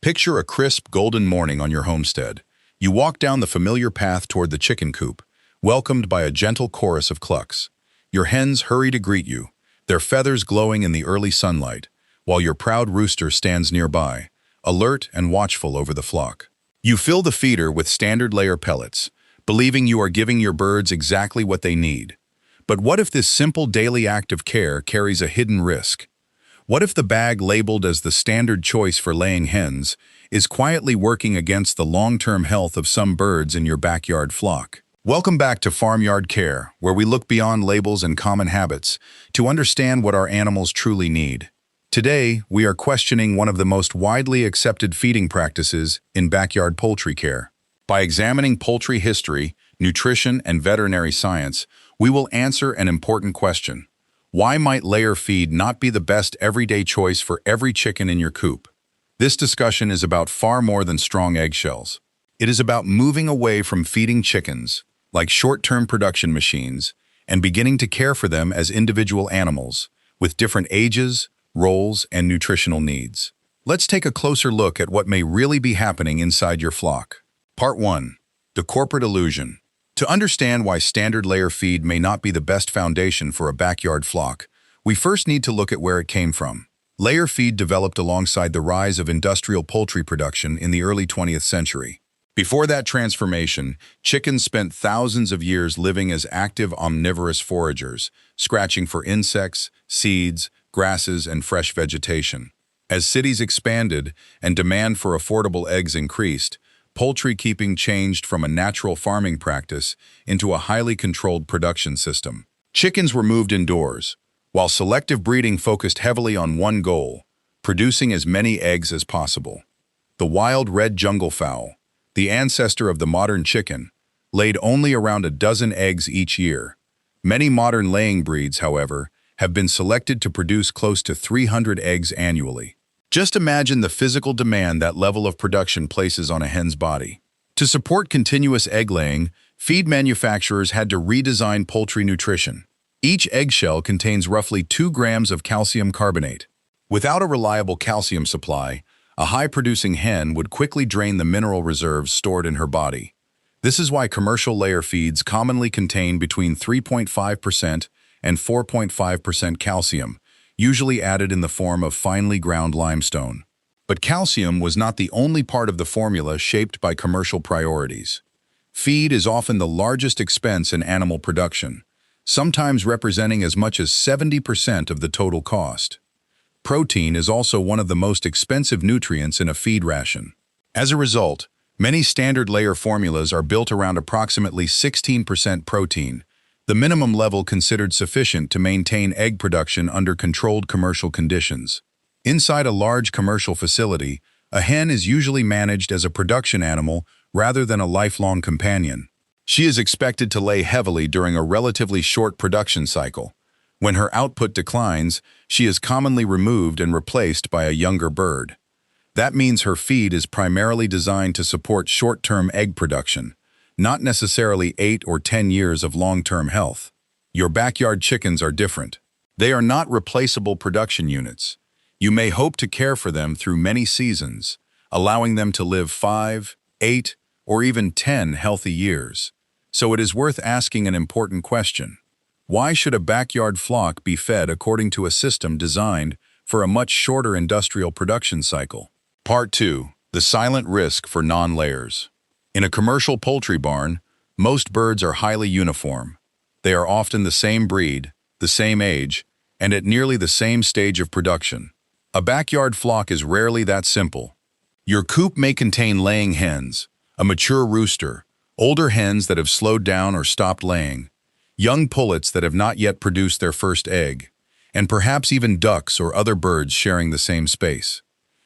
Picture a crisp, golden morning on your homestead. You walk down the familiar path toward the chicken coop, welcomed by a gentle chorus of clucks. Your hens hurry to greet you, their feathers glowing in the early sunlight, while your proud rooster stands nearby, alert and watchful over the flock. You fill the feeder with standard layer pellets, believing you are giving your birds exactly what they need. But what if this simple daily act of care carries a hidden risk? What if the bag labeled as the standard choice for laying hens is quietly working against the long-term health of some birds in your backyard flock? Welcome back to Farmyard Care, where we look beyond labels and common habits to understand what our animals truly need. Today, we are questioning one of the most widely accepted feeding practices in backyard poultry care. By examining poultry history, nutrition, and veterinary science, we will answer an important question. Why might layer feed not be the best everyday choice for every chicken in your coop? This discussion is about far more than strong eggshells. It is about moving away from feeding chickens, like short-term production machines, and beginning to care for them as individual animals, with different ages, roles, and nutritional needs. Let's take a closer look at what may really be happening inside your flock. Part 1. The corporate illusion. To understand why standard layer feed may not be the best foundation for a backyard flock, we first need to look at where it came from. Layer feed developed alongside the rise of industrial poultry production in the early 20th century. Before that transformation, chickens spent thousands of years living as active omnivorous foragers, scratching for insects, seeds, grasses, and fresh vegetation. As cities expanded and demand for affordable eggs increased, poultry keeping changed from a natural farming practice into a highly controlled production system. Chickens were moved indoors, while selective breeding focused heavily on one goal: producing as many eggs as possible. The wild red jungle fowl, the ancestor of the modern chicken, laid only around a dozen eggs each year. Many modern laying breeds, however, have been selected to produce close to 300 eggs annually. Just imagine the physical demand that level of production places on a hen's body. To support continuous egg laying, feed manufacturers had to redesign poultry nutrition. Each eggshell contains roughly 2 grams of calcium carbonate. Without a reliable calcium supply, a high-producing hen would quickly drain the mineral reserves stored in her body. This is why commercial layer feeds commonly contain between 3.5% and 4.5% calcium, usually added in the form of finely ground limestone. But calcium was not the only part of the formula shaped by commercial priorities. Feed is often the largest expense in animal production, sometimes representing as much as 70% of the total cost. Protein is also one of the most expensive nutrients in a feed ration. As a result, many standard layer formulas are built around approximately 16% protein, the minimum level considered sufficient to maintain egg production under controlled commercial conditions. Inside a large commercial facility, a hen is usually managed as a production animal rather than a lifelong companion. She is expected to lay heavily during a relatively short production cycle. When her output declines, she is commonly removed and replaced by a younger bird. That means her feed is primarily designed to support short-term egg production, not necessarily 8 or 10 years of long-term health. Your backyard chickens are different. They are not replaceable production units. You may hope to care for them through many seasons, allowing them to live 5, 8, or even 10 healthy years. So it is worth asking an important question. Why should a backyard flock be fed according to a system designed for a much shorter industrial production cycle? Part 2. The silent risk for non-layers. In a commercial poultry barn, most birds are highly uniform. They are often the same breed, the same age, and at nearly the same stage of production. A backyard flock is rarely that simple. Your coop may contain laying hens, a mature rooster, older hens that have slowed down or stopped laying, young pullets that have not yet produced their first egg, and perhaps even ducks or other birds sharing the same space.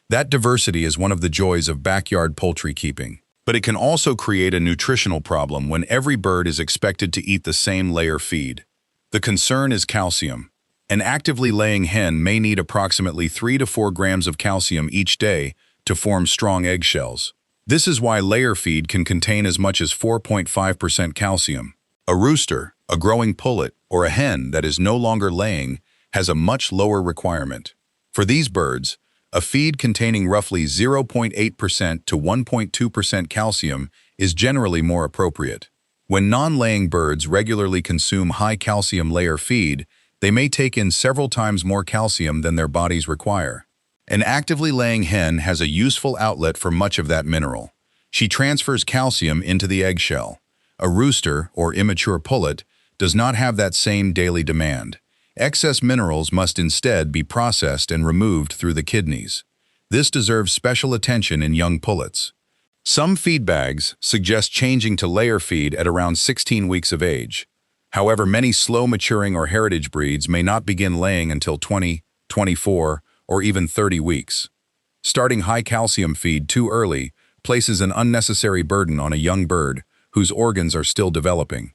That diversity is one of the joys of backyard poultry keeping. But it can also create a nutritional problem when every bird is expected to eat the same layer feed. The concern is calcium. An actively laying hen may need approximately 3 to 4 grams of calcium each day to form strong eggshells. This is why layer feed can contain as much as 4.5% calcium. A rooster, a growing pullet, or a hen that is no longer laying has a much lower requirement. For these birds, A feed containing roughly 0.8% to 1.2% calcium is generally more appropriate. When non-laying birds regularly consume high-calcium layer feed, they may take in several times more calcium than their bodies require. An actively laying hen has a useful outlet for much of that mineral. She transfers calcium into the eggshell. A rooster, or immature pullet, does not have that same daily demand. Excess minerals must instead be processed and removed through the kidneys. This deserves special attention in young pullets. Some feed bags suggest changing to layer feed at around 16 weeks of age. However, many slow-maturing or heritage breeds may not begin laying until 20, 24, or even 30 weeks. Starting high-calcium feed too early places an unnecessary burden on a young bird whose organs are still developing.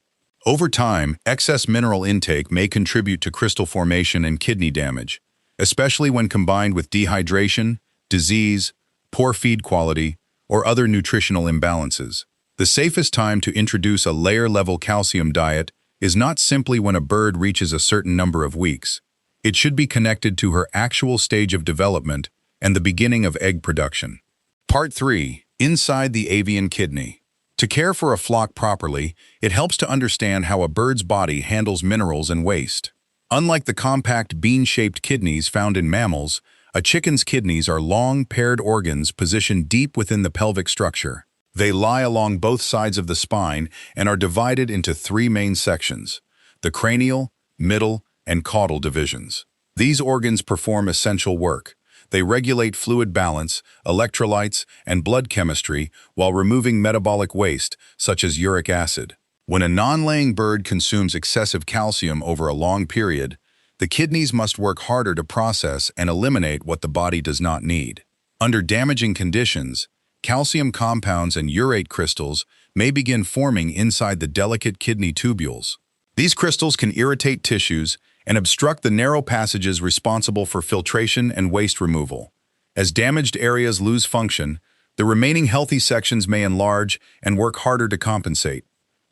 Over time, excess mineral intake may contribute to crystal formation and kidney damage, especially when combined with dehydration, disease, poor feed quality, or other nutritional imbalances. The safest time to introduce a layer-level calcium diet is not simply when a bird reaches a certain number of weeks. It should be connected to her actual stage of development and the beginning of egg production. Part 3. Inside the avian kidney. To care for a flock properly, it helps to understand how a bird's body handles minerals and waste. Unlike the compact bean-shaped kidneys found in mammals, a chicken's kidneys are long, paired organs positioned deep within the pelvic structure. They lie along both sides of the spine and are divided into three main sections: the cranial, middle, and caudal divisions. These organs perform essential work. They regulate fluid balance, electrolytes, and blood chemistry while removing metabolic waste, such as uric acid. When a non-laying bird consumes excessive calcium over a long period, the kidneys must work harder to process and eliminate what the body does not need. Under damaging conditions, calcium compounds and urate crystals may begin forming inside the delicate kidney tubules. These crystals can irritate tissues and obstruct the narrow passages responsible for filtration and waste removal. As damaged areas lose function, the remaining healthy sections may enlarge and work harder to compensate.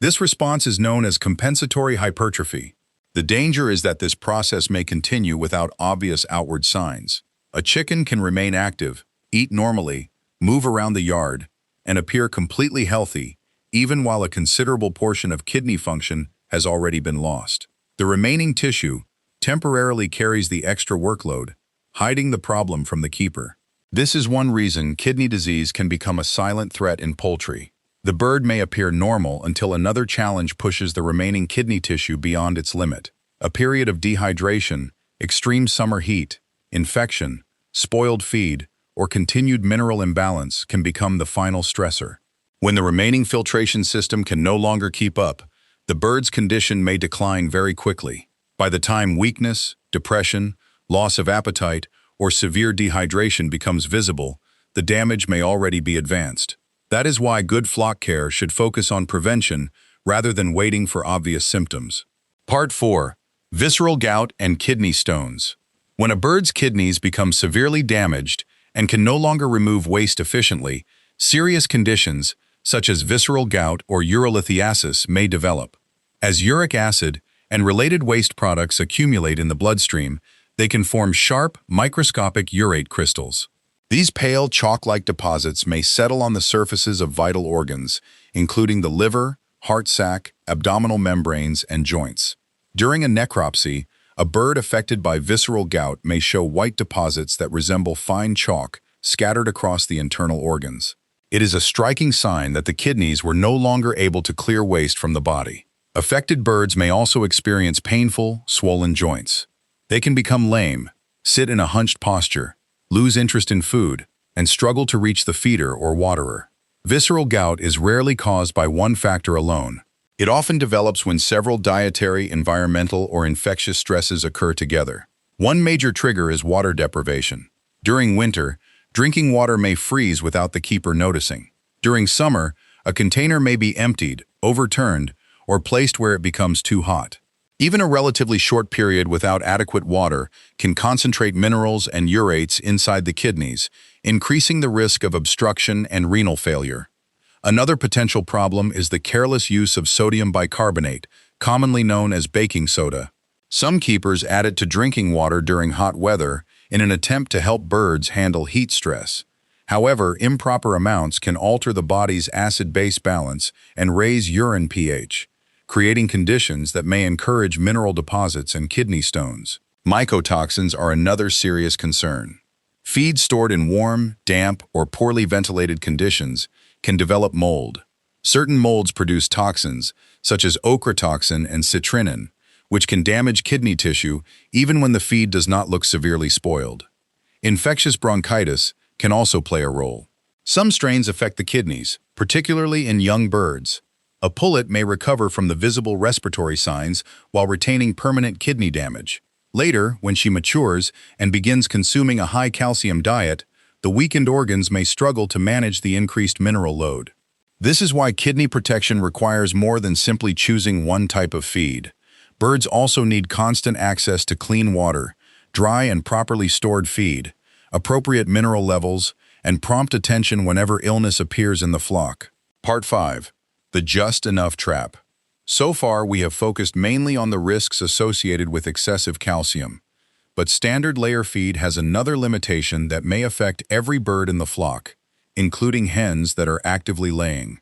This response is known as compensatory hypertrophy. The danger is that this process may continue without obvious outward signs. A chicken can remain active, eat normally, move around the yard, and appear completely healthy, even while a considerable portion of kidney function has already been lost. The remaining tissue temporarily carries the extra workload, hiding the problem from the keeper. This is one reason kidney disease can become a silent threat in poultry. The bird may appear normal until another challenge pushes the remaining kidney tissue beyond its limit. A period of dehydration, extreme summer heat, infection, spoiled feed, or continued mineral imbalance can become the final stressor. When the remaining filtration system can no longer keep up, the bird's condition may decline very quickly. By the time weakness, depression, loss of appetite, or severe dehydration becomes visible, the damage may already be advanced. That is why good flock care should focus on prevention rather than waiting for obvious symptoms. Part 4. Visceral gout and kidney stones. When a bird's kidneys become severely damaged and can no longer remove waste efficiently, serious conditions such as visceral gout or urolithiasis may develop. As uric acid and related waste products accumulate in the bloodstream, they can form sharp, microscopic urate crystals. These pale, chalk-like deposits may settle on the surfaces of vital organs, including the liver, heart sac, abdominal membranes, and joints. During a necropsy, a bird affected by visceral gout may show white deposits that resemble fine chalk scattered across the internal organs. It is a striking sign that the kidneys were no longer able to clear waste from the body. Affected birds may also experience painful, swollen joints. They can become lame, sit in a hunched posture, lose interest in food, and struggle to reach the feeder or waterer. Visceral gout is rarely caused by one factor alone. It often develops when several dietary, environmental, or infectious stresses occur together. One major trigger is water deprivation. During winter, drinking water may freeze without the keeper noticing. During summer, a container may be emptied, overturned, or placed where it becomes too hot. Even a relatively short period without adequate water can concentrate minerals and urates inside the kidneys, increasing the risk of obstruction and renal failure. Another potential problem is the careless use of sodium bicarbonate, commonly known as baking soda. Some keepers add it to drinking water during hot weather in an attempt to help birds handle heat stress. However, improper amounts can alter the body's acid-base balance and raise urine pH, creating conditions that may encourage mineral deposits and kidney stones. Mycotoxins are another serious concern. Feed stored in warm, damp, or poorly ventilated conditions can develop mold. Certain molds produce toxins, such as ochratoxin and citrinin, which can damage kidney tissue even when the feed does not look severely spoiled. Infectious bronchitis can also play a role. Some strains affect the kidneys, particularly in young birds. A pullet may recover from the visible respiratory signs while retaining permanent kidney damage. Later, when she matures and begins consuming a high-calcium diet, the weakened organs may struggle to manage the increased mineral load. This is why kidney protection requires more than simply choosing one type of feed. Birds also need constant access to clean water, dry and properly stored feed, appropriate mineral levels, and prompt attention whenever illness appears in the flock. Part 5. The just enough trap. So far, we have focused mainly on the risks associated with excessive calcium. But standard layer feed has another limitation that may affect every bird in the flock, including hens that are actively laying.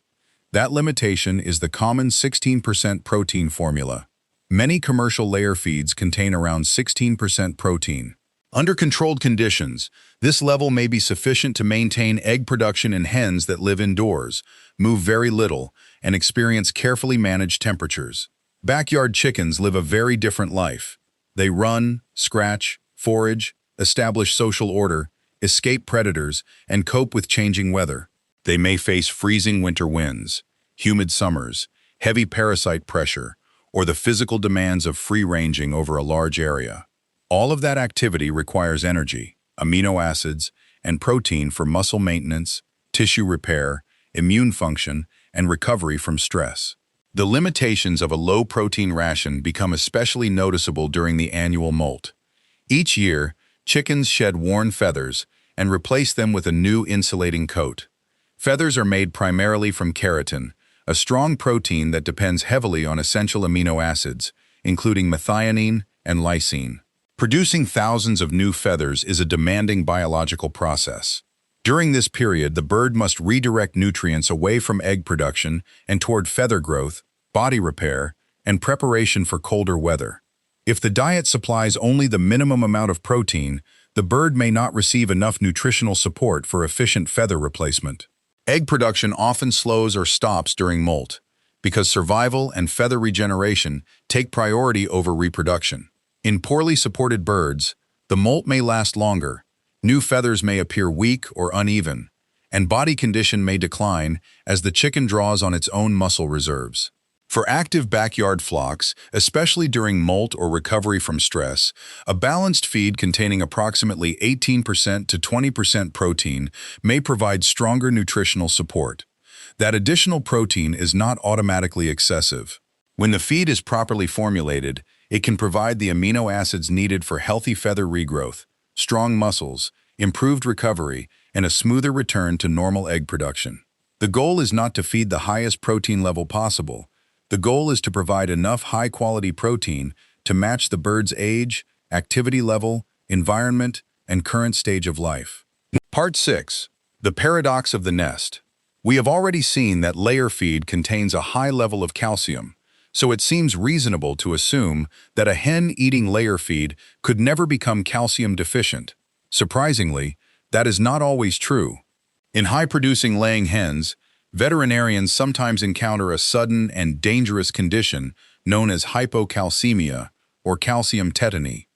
That limitation is the common 16% protein formula. Many commercial layer feeds contain around 16% protein. Under controlled conditions, this level may be sufficient to maintain egg production in hens that live indoors, move very little, and experience carefully managed temperatures. Backyard chickens live a very different life. They run, scratch, forage, establish social order, escape predators, and cope with changing weather. They may face freezing winter winds, humid summers, heavy parasite pressure, or the physical demands of free-ranging over a large area. All of that activity requires energy, amino acids, and protein for muscle maintenance, tissue repair, immune function, and recovery from stress. The limitations of a low-protein ration become especially noticeable during the annual molt. Each year, chickens shed worn feathers and replace them with a new insulating coat. Feathers are made primarily from keratin, a strong protein that depends heavily on essential amino acids, including methionine and lysine. Producing thousands of new feathers is a demanding biological process. During this period, the bird must redirect nutrients away from egg production and toward feather growth, body repair, and preparation for colder weather. If the diet supplies only the minimum amount of protein, the bird may not receive enough nutritional support for efficient feather replacement. Egg production often slows or stops during molt, because survival and feather regeneration take priority over reproduction. In poorly supported birds, the molt may last longer, new feathers may appear weak or uneven, and body condition may decline as the chicken draws on its own muscle reserves. For active backyard flocks, especially during molt or recovery from stress, a balanced feed containing approximately 18% to 20% protein may provide stronger nutritional support. That additional protein is not automatically excessive. When the feed is properly formulated, it can provide the amino acids needed for healthy feather regrowth, strong muscles, improved recovery, and a smoother return to normal egg production. The goal is not to feed the highest protein level possible. The goal is to provide enough high-quality protein to match the bird's age, activity level, environment, and current stage of life. Part 6. The paradox of the nest. We have already seen that layer feed contains a high level of calcium, so it seems reasonable to assume that a hen eating layer feed could never become calcium deficient. Surprisingly, that is not always true. In high-producing laying hens, veterinarians sometimes encounter a sudden and dangerous condition known as hypocalcemia or calcium tetany.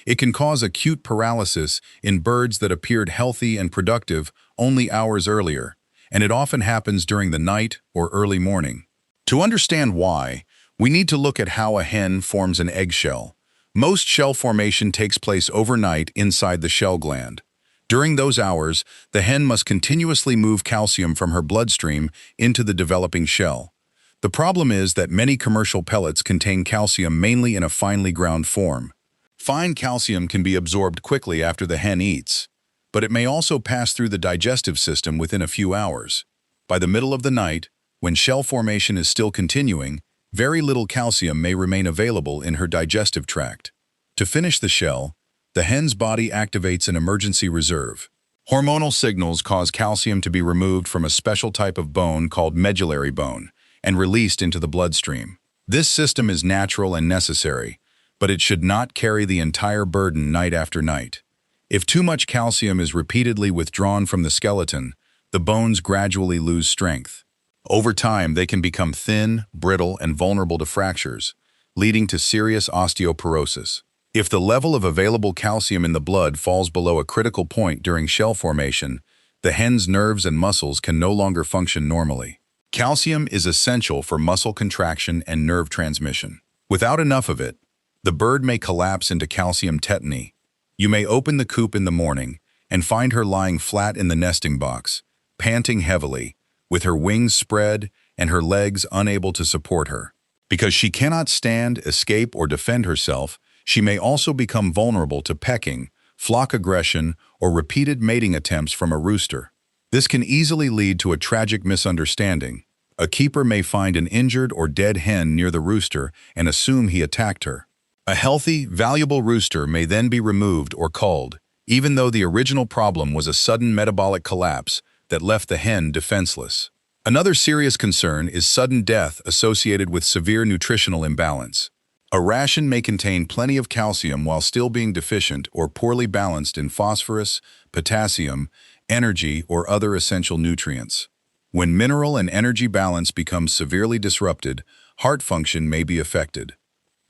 It can cause acute paralysis in birds that appeared healthy and productive only hours earlier, and it often happens during the night or early morning. To understand why, we need to look at how a hen forms an eggshell. Most shell formation takes place overnight inside the shell gland. During those hours, the hen must continuously move calcium from her bloodstream into the developing shell. The problem is that many commercial pellets contain calcium mainly in a finely ground form. Fine calcium can be absorbed quickly after the hen eats, but it may also pass through the digestive system within a few hours. By the middle of the night, when shell formation is still continuing, very little calcium may remain available in her digestive tract. To finish the shell, The hen's body activates an emergency reserve. Hormonal signals cause calcium to be removed from a special type of bone called medullary bone and released into the bloodstream. This system is natural and necessary, but it should not carry the entire burden night after night. If too much calcium is repeatedly withdrawn from the skeleton, the bones gradually lose strength. Over time, they can become thin, brittle, and vulnerable to fractures, leading to serious osteoporosis. If the level of available calcium in the blood falls below a critical point during shell formation, the hen's nerves and muscles can no longer function normally. Calcium is essential for muscle contraction and nerve transmission. Without enough of it, the bird may collapse into calcium tetany. You may open the coop in the morning and find her lying flat in the nesting box, panting heavily, with her wings spread and her legs unable to support her. Because she cannot stand, escape, or defend herself, she may also become vulnerable to pecking, flock aggression, or repeated mating attempts from a rooster. This can easily lead to a tragic misunderstanding. A keeper may find an injured or dead hen near the rooster and assume he attacked her. A healthy, valuable rooster may then be removed or culled, even though the original problem was a sudden metabolic collapse that left the hen defenseless. Another serious concern is sudden death associated with severe nutritional imbalance. A ration may contain plenty of calcium while still being deficient or poorly balanced in phosphorus, potassium, energy, or other essential nutrients. When mineral and energy balance becomes severely disrupted, heart function may be affected.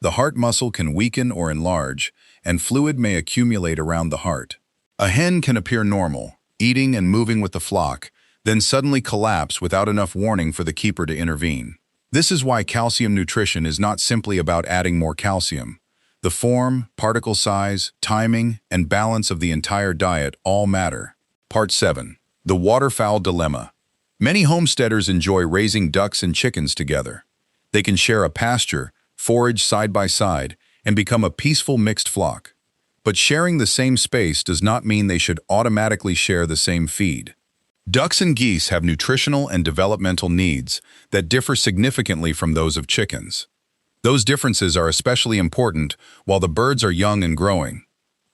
The heart muscle can weaken or enlarge, and fluid may accumulate around the heart. A hen can appear normal, eating and moving with the flock, then suddenly collapse without enough warning for the keeper to intervene. This is why calcium nutrition is not simply about adding more calcium. The form, particle size, timing, and balance of the entire diet all matter. Part 7. The Waterfowl Dilemma. Many homesteaders enjoy raising ducks and chickens together. They can share a pasture, forage side by side, and become a peaceful mixed flock. But sharing the same space does not mean they should automatically share the same feed. Ducks and geese have nutritional and developmental needs that differ significantly from those of chickens. Those differences are especially important while the birds are young and growing.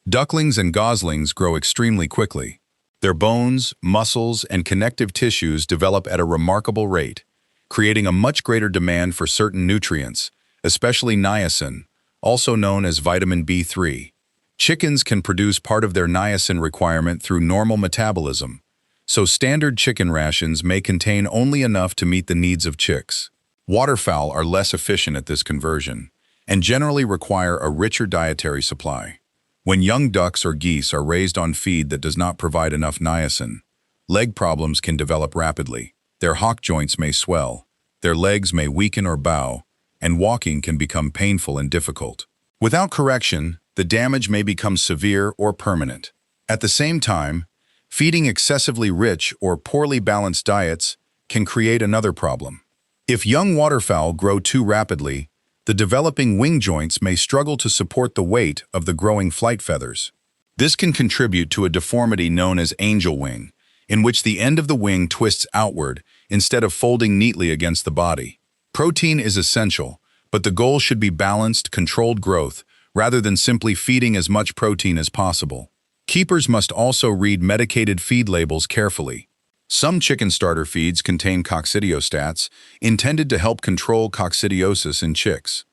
Ducklings and goslings grow extremely quickly. Their bones, muscles, and connective tissues develop at a remarkable rate, creating a much greater demand for certain nutrients, especially niacin, also known as vitamin B3. Chickens can produce part of their niacin requirement through normal metabolism, so standard chicken rations may contain only enough to meet the needs of chicks. Waterfowl are less efficient at this conversion and generally require a richer dietary supply. When young ducks or geese are raised on feed that does not provide enough niacin, leg problems can develop rapidly. Their hock joints may swell, their legs may weaken or bow, and walking can become painful and difficult. Without correction, the damage may become severe or permanent. At the same time, feeding excessively rich or poorly balanced diets can create another problem. If young waterfowl grow too rapidly, the developing wing joints may struggle to support the weight of the growing flight feathers. This can contribute to a deformity known as angel wing, in which the end of the wing twists outward instead of folding neatly against the body. Protein is essential, but the goal should be balanced, controlled growth, rather than simply feeding as much protein as possible. Keepers must also read medicated feed labels carefully. Some chicken starter feeds contain coccidiostats intended to help control coccidiosis in chicks.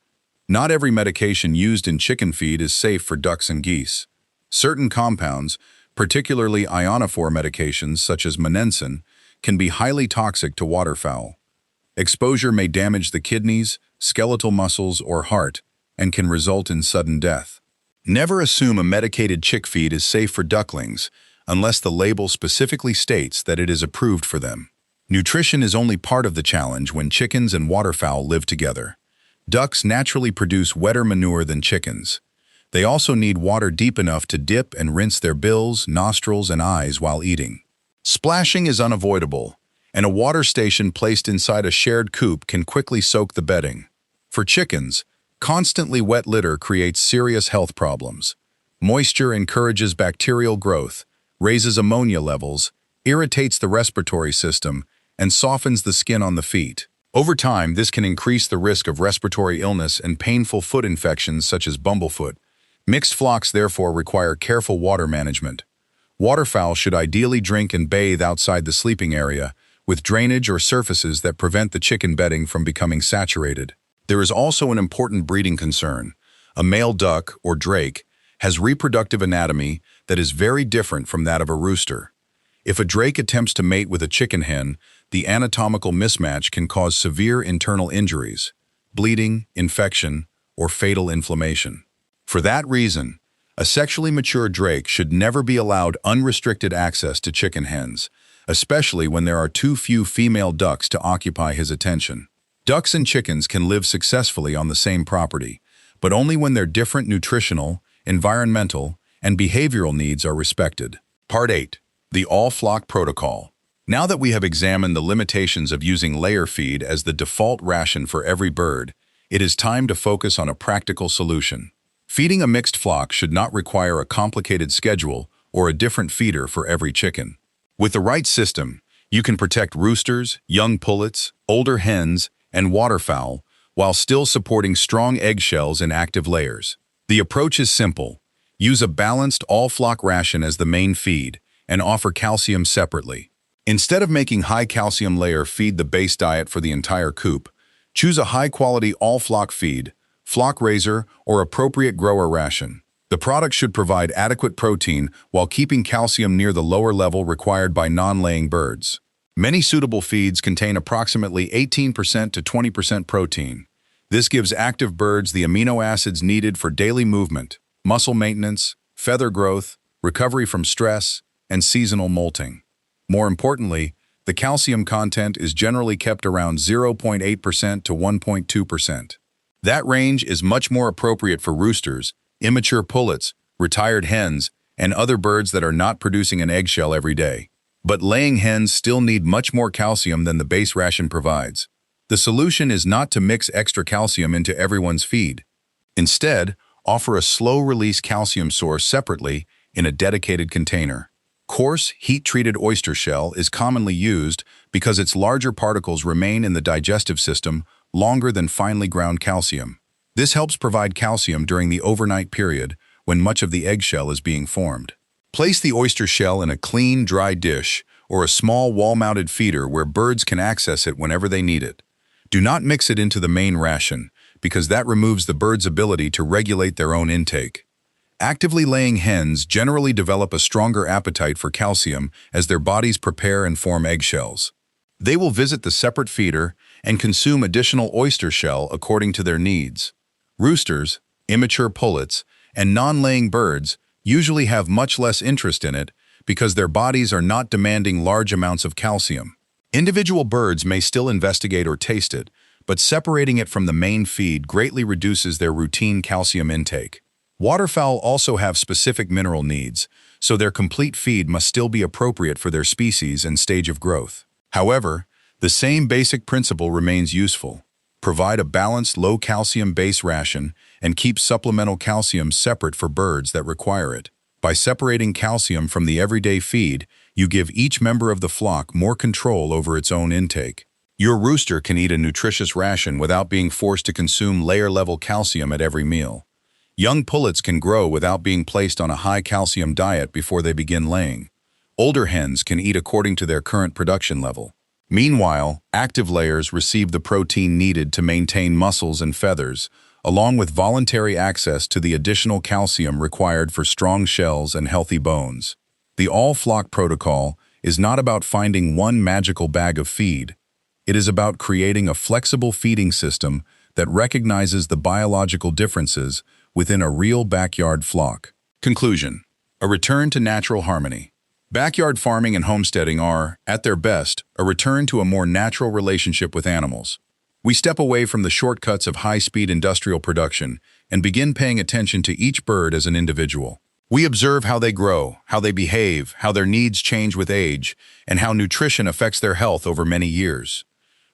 Not every medication used in chicken feed is safe for ducks and geese. Certain compounds, particularly ionophore medications such as monensin, can be highly toxic to waterfowl. Exposure may damage the kidneys, skeletal muscles, or heart, and can result in sudden death. Never assume a medicated chick feed is safe for ducklings unless the label specifically states that it is approved for them. Nutrition is only part of the challenge when chickens and waterfowl live together. Ducks naturally produce wetter manure than chickens. They also need water deep enough to dip and rinse their bills, nostrils, and eyes while eating. Splashing is unavoidable, and a water station placed inside a shared coop can quickly soak the bedding. For chickens, constantly wet litter creates serious health problems. Moisture encourages bacterial growth, raises ammonia levels, irritates the respiratory system, and softens the skin on the feet. Over time, this can increase the risk of respiratory illness and painful foot infections such as bumblefoot, Mixed flocks therefore require careful water management. Waterfowl should ideally drink and bathe outside the sleeping area, with drainage or surfaces that prevent the chicken bedding from becoming saturated. There is also an important breeding concern. A male duck, or drake, has reproductive anatomy that is very different from that of a rooster. If a drake attempts to mate with a chicken hen, the anatomical mismatch can cause severe internal injuries, bleeding, infection, or fatal inflammation. For that reason, a sexually mature drake should never be allowed unrestricted access to chicken hens, especially when there are too few female ducks to occupy his attention. Ducks and chickens can live successfully on the same property, but only when their different nutritional, environmental, and behavioral needs are respected. Part 8. The All-Flock Protocol. Now that we have examined the limitations of using layer feed as the default ration for every bird, it is time to focus on a practical solution. Feeding a mixed flock should not require a complicated schedule or a different feeder for every chicken. With the right system, you can protect roosters, young pullets, older hens, and waterfowl while still supporting strong eggshells and active layers. The approach is simple. Use a balanced all-flock ration as the main feed and offer calcium separately. Instead of making high-calcium layer feed the base diet for the entire coop, choose a high-quality all-flock feed, flock raiser, or appropriate grower ration. The product should provide adequate protein while keeping calcium near the lower level required by non-laying birds. Many suitable feeds contain approximately 18% to 20% protein. This gives active birds the amino acids needed for daily movement, muscle maintenance, feather growth, recovery from stress, and seasonal molting. More importantly, the calcium content is generally kept around 0.8% to 1.2%. That range is much more appropriate for roosters, immature pullets, retired hens, and other birds that are not producing an eggshell every day. But laying hens still need much more calcium than the base ration provides. The solution is not to mix extra calcium into everyone's feed. Instead, offer a slow-release calcium source separately in a dedicated container. Coarse, heat-treated oyster shell is commonly used because its larger particles remain in the digestive system longer than finely ground calcium. This helps provide calcium during the overnight period when much of the eggshell is being formed. Place the oyster shell in a clean, dry dish or a small wall-mounted feeder where birds can access it whenever they need it. Do not mix it into the main ration because that removes the bird's ability to regulate their own intake. Actively laying hens generally develop a stronger appetite for calcium as their bodies prepare and form eggshells. They will visit the separate feeder and consume additional oyster shell according to their needs. Roosters, immature pullets, and non-laying birds usually have much less interest in it because their bodies are not demanding large amounts of calcium. Individual birds may still investigate or taste it, but separating it from the main feed greatly reduces their routine calcium intake. Waterfowl also have specific mineral needs, so their complete feed must still be appropriate for their species and stage of growth. However, the same basic principle remains useful. Provide a balanced low-calcium base ration and keep supplemental calcium separate for birds that require it. By separating calcium from the everyday feed, you give each member of the flock more control over its own intake. Your rooster can eat a nutritious ration without being forced to consume layer-level calcium at every meal. Young pullets can grow without being placed on a high-calcium diet before they begin laying. Older hens can eat according to their current production level. Meanwhile, active layers receive the protein needed to maintain muscles and feathers, along with voluntary access to the additional calcium required for strong shells and healthy bones. The all-flock protocol is not about finding one magical bag of feed. It is about creating a flexible feeding system that recognizes the biological differences within a real backyard flock. Conclusion: a return to natural harmony. Backyard farming and homesteading are, at their best, a return to a more natural relationship with animals. We step away from the shortcuts of high-speed industrial production and begin paying attention to each bird as an individual. We observe how they grow, how they behave, how their needs change with age, and how nutrition affects their health over many years.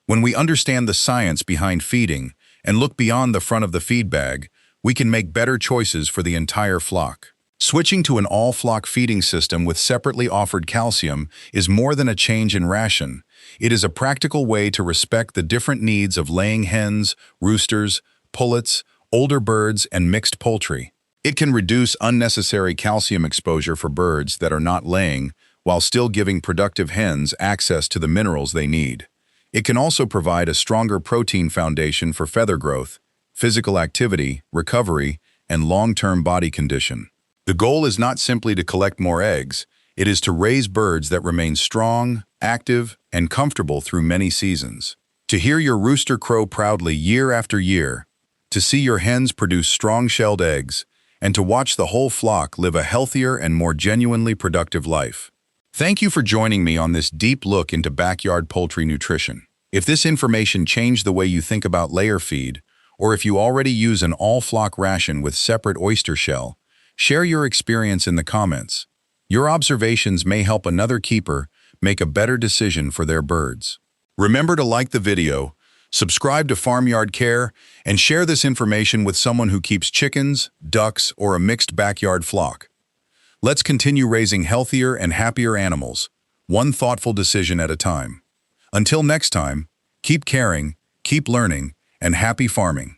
When we understand the science behind feeding and look beyond the front of the feed bag, we can make better choices for the entire flock. Switching to an all-flock feeding system with separately offered calcium is more than a change in ration. It is a practical way to respect the different needs of laying hens, roosters, pullets, older birds, and mixed poultry. It can reduce unnecessary calcium exposure for birds that are not laying, while still giving productive hens access to the minerals they need. It can also provide a stronger protein foundation for feather growth, physical activity, recovery, and long-term body condition. The goal is not simply to collect more eggs, it is to raise birds that remain strong, active, and comfortable through many seasons. To hear your rooster crow proudly year after year, to see your hens produce strong-shelled eggs, and to watch the whole flock live a healthier and more genuinely productive life. Thank you for joining me on this deep look into backyard poultry nutrition. If this information changed the way you think about layer feed, or if you already use an all-flock ration with separate oyster shell, share your experience in the comments. Your observations may help another keeper make a better decision for their birds. Remember to like the video, subscribe to Farmyard Care, and share this information with someone who keeps chickens, ducks, or a mixed backyard flock. Let's continue raising healthier and happier animals, one thoughtful decision at a time. Until next time, keep caring, keep learning, and happy farming.